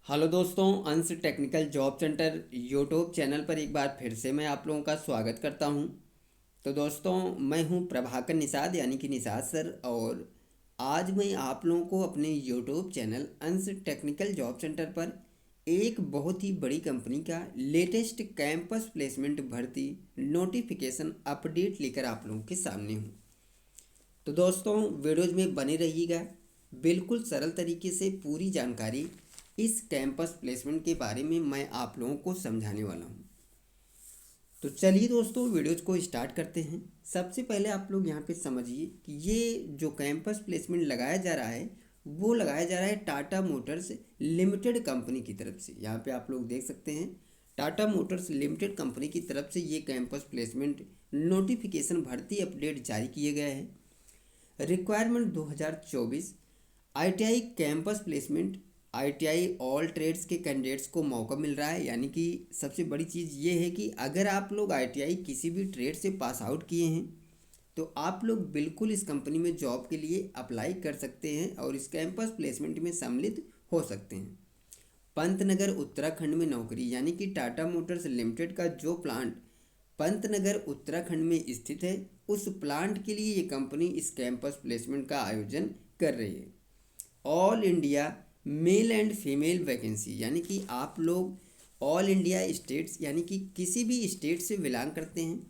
Hello दोस्तों, अंश technical job centre YouTube channel पर एक बार फिर से मैं आप लोगों का स्वागत करता हूं। तो दोस्तों, मैं हूं प्रभाकर निषाद यानी कि निषाद सर। और आज मैं आप लोगों को अपने यूट्यूब चैनल अंश टेक्निकल जॉब सेंटर पर एक बहुत ही बड़ी कंपनी का लेटेस्ट कैंपस प्लेसमेंट भर्ती नोटिफिकेशन अपडेट लेकर आप लोगों के सामने हूँ। तो दोस्तों, वीडियोज में बने रहिएगा। बिल्कुल सरल तरीके से पूरी जानकारी इस कैंपस प्लेसमेंट के बारे में मैं आप लोगों को समझाने वाला हूँ। तो चलिए दोस्तों, वीडियोज को स्टार्ट करते हैं। सबसे पहले आप लोग यहाँ पे समझिए कि ये जो कैंपस प्लेसमेंट लगाया जा रहा है वो लगाया जा रहा है टाटा मोटर्स लिमिटेड कंपनी की तरफ से। यहाँ पे आप लोग देख सकते हैं, टाटा मोटर्स लिमिटेड कंपनी की तरफ से ये कैंपस प्लेसमेंट नोटिफिकेशन भर्ती अपडेट जारी किए गए हैं। Requirement 2024 ITI campus placement. ITI all trades के कैंडिडेट्स को मौका मिल रहा है। यानी कि सबसे बड़ी चीज़ ये है कि अगर आप लोग आईटीआई किसी भी ट्रेड से पास आउट किए हैं तो आप लोग बिल्कुल इस कंपनी में जॉब के लिए अप्लाई कर सकते हैं और इस कैंपस प्लेसमेंट में सम्मिलित हो सकते हैं। पंतनगर उत्तराखंड में नौकरी, यानी कि टाटा मोटर्स लिमिटेड का जो प्लांट पंतनगर उत्तराखंड में स्थित है उस प्लांट के लिए ये कंपनी इस कैंपस प्लेसमेंट का आयोजन कर रही है। All India male and female vacancy, यानी कि आप लोग ऑल इंडिया स्टेट्स यानी कि किसी भी स्टेट से बिलोंग करते हैं,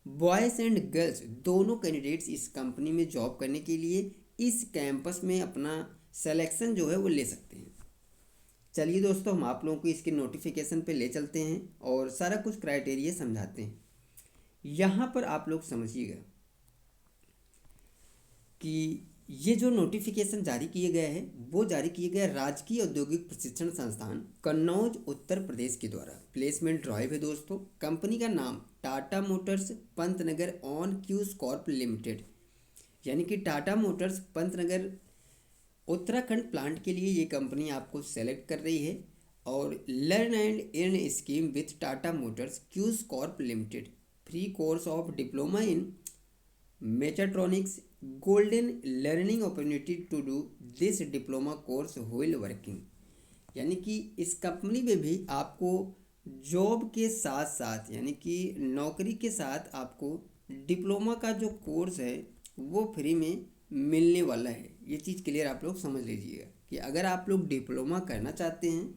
बॉयज़ एंड गर्ल्स दोनों कैंडिडेट्स इस कंपनी में जॉब करने के लिए इस कैंपस में अपना सिलेक्शन जो है वो ले सकते हैं। चलिए दोस्तों, हम आप लोगों को इसके नोटिफिकेशन पे ले चलते हैं और सारा कुछ क्राइटेरिया समझाते हैं। यहाँ पर आप लोग समझिएगा कि ये जो नोटिफिकेशन जारी किए गए हैं वो जारी किए गए राजकीय औद्योगिक प्रशिक्षण संस्थान कन्नौज उत्तर प्रदेश के द्वारा। प्लेसमेंट ड्राइव है दोस्तों। कंपनी का नाम टाटा मोटर्स पंतनगर ऑन क्यूज कॉर्प लिमिटेड, यानी कि टाटा मोटर्स पंतनगर उत्तराखंड प्लांट के लिए ये कंपनी आपको सेलेक्ट कर रही है। और learn and earn scheme with Tata Motors Quess Corp Limited, free course of diploma in mechatronics, golden learning opportunity to do this diploma course while working. यानी कि इस कंपनी में भी आपको जॉब के साथ साथ यानी कि नौकरी के साथ आपको डिप्लोमा का जो कोर्स है वो फ्री में मिलने वाला है। ये चीज़ क्लियर आप लोग समझ लीजिएगा कि अगर आप लोग डिप्लोमा करना चाहते हैं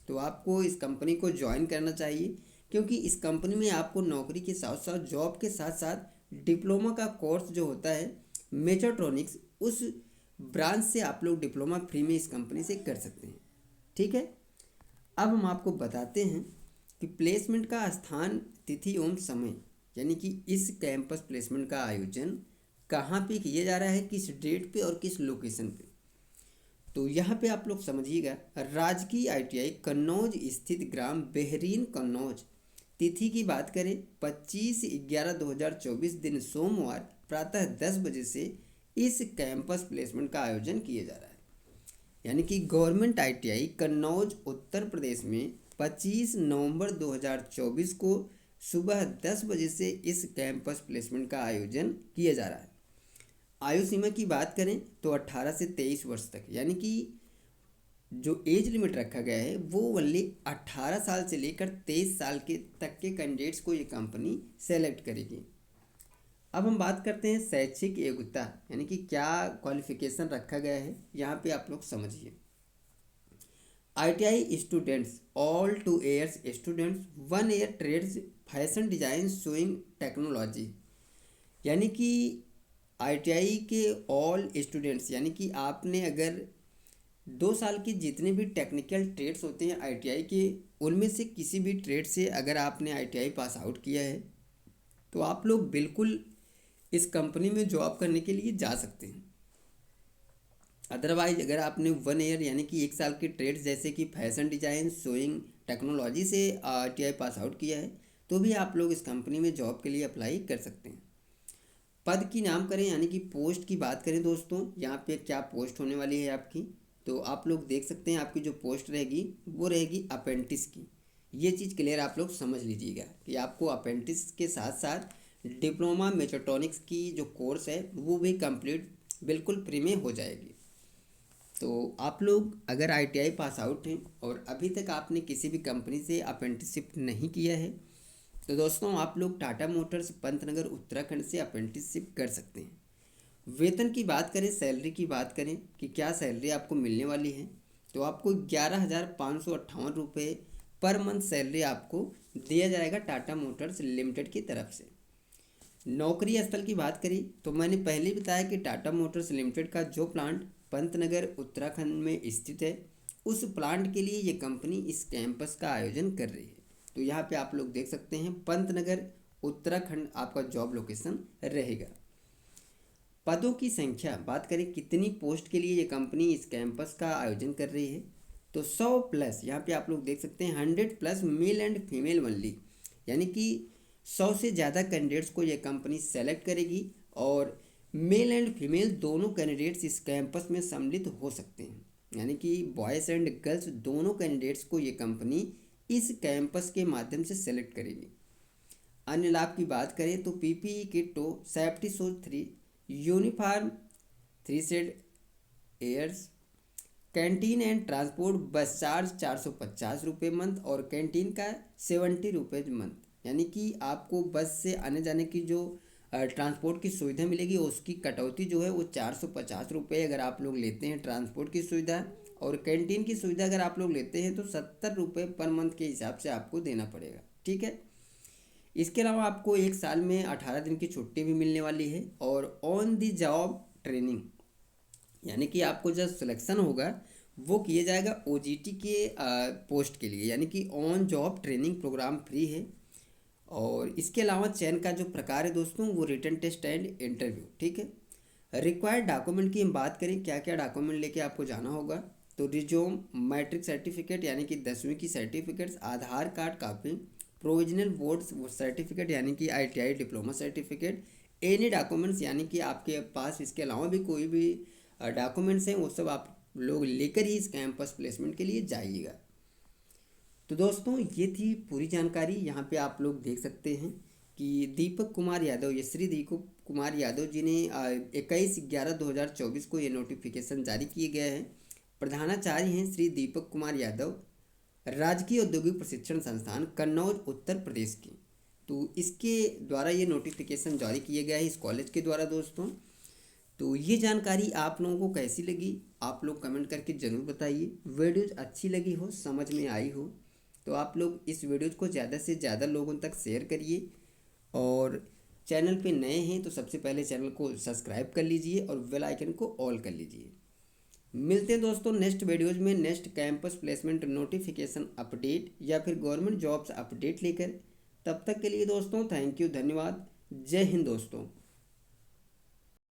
तो आपको इस कंपनी को ज्वाइन करना चाहिए, क्योंकि इस कंपनी में आपको नौकरी के साथ साथ जॉब के साथ साथ डिप्लोमा का कोर्स जो होता है मेचाट्रॉनिक्स, उस ब्रांच से आप लोग डिप्लोमा फ्री में इस कंपनी से कर सकते हैं। ठीक है, अब हम आपको बताते हैं कि प्लेसमेंट का स्थान, तिथि एवं समय, यानी कि इस कैंपस प्लेसमेंट का आयोजन कहाँ पे किया जा रहा है, किस डेट पे और किस लोकेशन पे। तो यहाँ पे आप लोग समझिएगा, राजकीय आईटीआई कन्नौज स्थित ग्राम बेहरीन कन्नौज। तिथि की बात करें 25/11/2024 दिन सोमवार प्रातः 10 बजे से इस कैंपस प्लेसमेंट का आयोजन किया जा रहा है। यानी कि गवर्नमेंट आईटीआई कन्नौज उत्तर प्रदेश में 25 नवंबर 2024 को सुबह 10 बजे से इस कैंपस प्लेसमेंट का आयोजन किया जा रहा है। आयु सीमा की बात करें तो 18 से 23 वर्ष तक, यानी कि जो एज लिमिट रखा गया है वो ओनली 18 साल से लेकर 23 साल के तक के कैंडिडेट्स को ये कंपनी सेलेक्ट करेगी। अब हम बात करते हैं शैक्षिक योग्यता, यानी कि क्या क्वालिफिकेशन रखा गया है। यहाँ पे आप लोग समझिए, ITI students all 2 years students 1 year trades fashion design sewing technology. यानी कि आईटीआई के ऑल स्टूडेंट्स, यानी कि आपने अगर 2 साल के जितने भी टेक्निकल ट्रेड्स होते हैं आईटीआई के, उनमें से किसी भी ट्रेड से अगर आपने आईटीआई पास आउट किया है तो आप लोग बिल्कुल इस कंपनी में जॉब करने के लिए जा सकते हैं। अदरवाइज अगर आपने 1 ईयर यानी कि 1 साल के ट्रेड्स जैसे कि फैशन डिजाइन सोइंग टेक्नोलॉजी से आईटीआई पास आउट किया है तो भी आप लोग इस कंपनी में जॉब के लिए अप्लाई कर सकते हैं। पद की नाम करें यानी कि पोस्ट की बात करें दोस्तों, यहाँ पे क्या पोस्ट होने वाली है आपकी, तो आप लोग देख सकते हैं आपकी जो पोस्ट रहेगी वो रहेगी अप्रेंटिस की। ये चीज़ क्लियर आप लोग समझ लीजिएगा कि आपको अप्रेंटिस के साथ साथ डिप्लोमा मेचाट्रॉनिक्स की जो कोर्स है वो भी कंप्लीट बिल्कुल फ्री में हो जाएगी। तो आप लोग अगर ITI पास आउट हैं और अभी तक आपने किसी भी कंपनी से अप्रेंटिसशिप नहीं किया है तो दोस्तों आप लोग टाटा मोटर्स पंतनगर उत्तराखंड से अप्रेंटिसशिप कर सकते हैं। वेतन की बात करें, सैलरी की बात करें कि क्या सैलरी आपको मिलने वाली है, तो आपको 11,558 रुपये पर मंथ सैलरी आपको दिया जाएगा टाटा मोटर्स लिमिटेड की तरफ से। नौकरी स्थल की बात करी तो मैंने पहले ही बताया कि टाटा मोटर्स लिमिटेड का जो प्लांट पंतनगर उत्तराखंड में स्थित है, उस प्लांट के लिए ये कंपनी इस कैंपस का आयोजन कर रही है। तो यहाँ पे आप लोग देख सकते हैं पंतनगर उत्तराखंड आपका जॉब लोकेशन रहेगा। पदों की संख्या बात करें कितनी पोस्ट के लिए ये कंपनी इस कैंपस का आयोजन कर रही है, तो 100+, यहाँ पे आप लोग देख सकते हैं 100+ मेल एंड फीमेल ओनली, यानी कि 100 से ज़्यादा कैंडिडेट्स को ये कंपनी सेलेक्ट करेगी और मेल एंड फीमेल दोनों कैंडिडेट्स इस कैंपस में सम्मिलित हो सकते हैं, यानी कि बॉयज़ एंड गर्ल्स दोनों कैंडिडेट्स को ये कंपनी इस कैंपस के माध्यम से सेलेक्ट करेगी। अन्य लाभ की बात करें तो PPE किट तो सेफ्टी शूज 3, यूनिफॉर्म 3 सेट एयर्स, canteen and transport bus charge 450 रुपये मंथ और कैंटीन का 70 रुपये मंथ, यानी कि आपको बस से आने जाने की जो ट्रांसपोर्ट की सुविधा मिलेगी उसकी कटौती जो है वो 450 रुपये अगर आप लोग लेते हैं ट्रांसपोर्ट की सुविधा, और कैंटीन की सुविधा अगर आप लोग लेते हैं तो 70 रुपये पर मंथ के हिसाब से आपको देना पड़ेगा। ठीक है। इसके अलावा आपको एक साल में 18 दिन की छुट्टी भी मिलने वाली है और ऑन दी जॉब ट्रेनिंग, यानी कि आपको जब सिलेक्शन होगा वो किया जाएगा OJT के पोस्ट के लिए, यानी कि on job training program free है। और इसके अलावा चयन का जो प्रकार है दोस्तों वो रिटन टेस्ट एंड इंटरव्यू। ठीक है। रिक्वायर्ड डॉक्यूमेंट की हम बात करें क्या क्या डॉक्यूमेंट लेके आपको जाना होगा, तो रिज्यूम, मैट्रिक सर्टिफिकेट यानी कि 10वीं की certificates, Aadhaar card copy, provisional board certificate यानी कि ITI diploma certificate, any documents यानी कि आपके पास इसके अलावा भी कोई भी डॉक्यूमेंट्स हैं वो सब आप लोग लेकर ही इस कैंपस प्लेसमेंट के लिए जाइएगा। तो दोस्तों ये थी पूरी जानकारी। यहाँ पे आप लोग देख सकते हैं कि दीपक कुमार यादव, ये श्री दीपक कुमार यादव जी ने 21/11/2024 को ये नोटिफिकेशन जारी किए गए हैं। प्रधानाचार्य हैं श्री दीपक कुमार यादव, राजकीय औद्योगिक प्रशिक्षण संस्थान कन्नौज उत्तर प्रदेश की। तो इसके द्वारा ये नोटिफिकेशन जारी किया गया है इस कॉलेज के द्वारा दोस्तों। तो ये जानकारी आप लोगों को कैसी लगी आप लोग कमेंट करके ज़रूर बताइए। वीडियोज़ अच्छी लगी हो, समझ में आई हो तो आप लोग इस वीडियोज़ को ज़्यादा से ज़्यादा लोगों तक शेयर करिए, और चैनल पे नए हैं तो सबसे पहले चैनल को सब्सक्राइब कर लीजिए और बेल आइकन को ऑल कर लीजिए। मिलते हैं दोस्तों नेक्स्ट वीडियोज़ में next campus placement notification update या फिर गवर्नमेंट जॉब्स अपडेट लेकर। तब तक के लिए दोस्तों थैंक यू, धन्यवाद, जय हिंद दोस्तों।